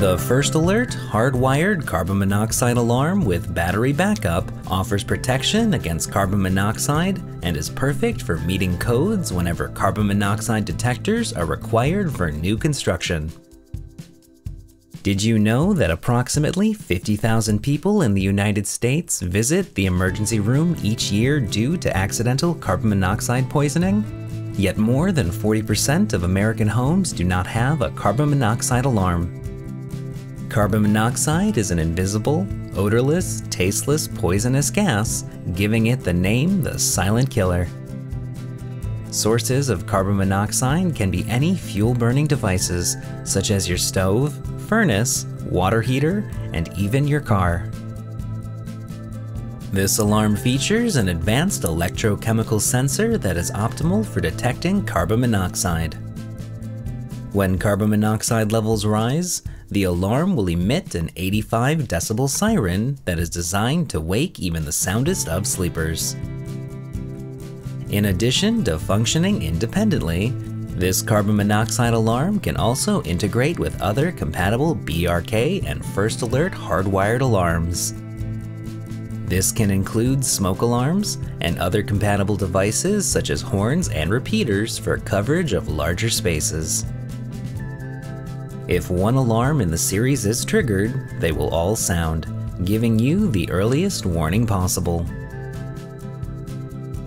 The First Alert hardwired carbon monoxide alarm with battery backup offers protection against carbon monoxide and is perfect for meeting codes whenever carbon monoxide detectors are required for new construction. Did you know that approximately 50,000 people in the United States visit the emergency room each year due to accidental carbon monoxide poisoning? Yet more than 40% of American homes do not have a carbon monoxide alarm. Carbon monoxide is an invisible, odorless, tasteless, poisonous gas, giving it the name the silent killer. Sources of carbon monoxide can be any fuel-burning devices, such as your stove, furnace, water heater, and even your car. This alarm features an advanced electrochemical sensor that is optimal for detecting carbon monoxide. When carbon monoxide levels rise, the alarm will emit an 85 decibel siren that is designed to wake even the soundest of sleepers. In addition to functioning independently, this carbon monoxide alarm can also integrate with other compatible BRK and First Alert hardwired alarms. This can include smoke alarms and other compatible devices such as horns and repeaters for coverage of larger spaces. If one alarm in the series is triggered, they will all sound, giving you the earliest warning possible.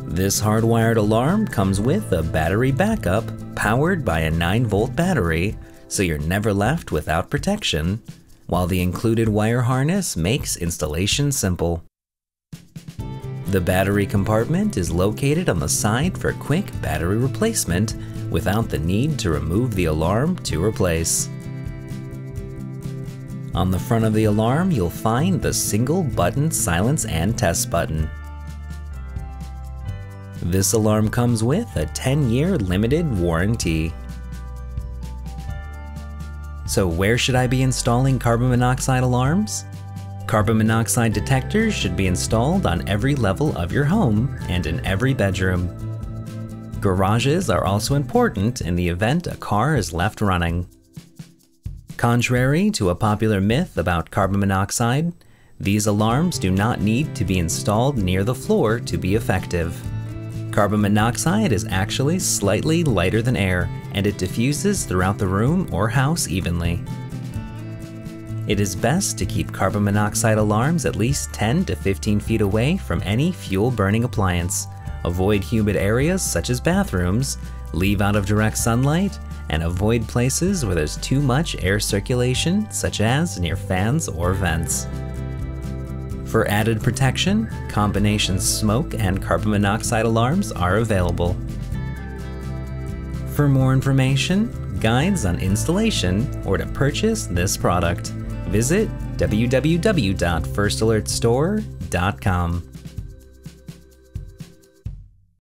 This hardwired alarm comes with a battery backup powered by a 9-volt battery, so you're never left without protection, while the included wire harness makes installation simple. The battery compartment is located on the side for quick battery replacement without the need to remove the alarm to replace. On the front of the alarm, you'll find the single-button silence and test button. This alarm comes with a 10-year limited warranty. So where should I be installing carbon monoxide alarms? Carbon monoxide detectors should be installed on every level of your home and in every bedroom. Garages are also important in the event a car is left running. Contrary to a popular myth about carbon monoxide, these alarms do not need to be installed near the floor to be effective. Carbon monoxide is actually slightly lighter than air, and it diffuses throughout the room or house evenly. It is best to keep carbon monoxide alarms at least 10 to 15 feet away from any fuel-burning appliance, avoid humid areas such as bathrooms, leave out of direct sunlight, and avoid places where there's too much air circulation, such as near fans or vents. For added protection, combination smoke and carbon monoxide alarms are available. For more information, guides on installation, or to purchase this product, visit www.firstalertstore.com.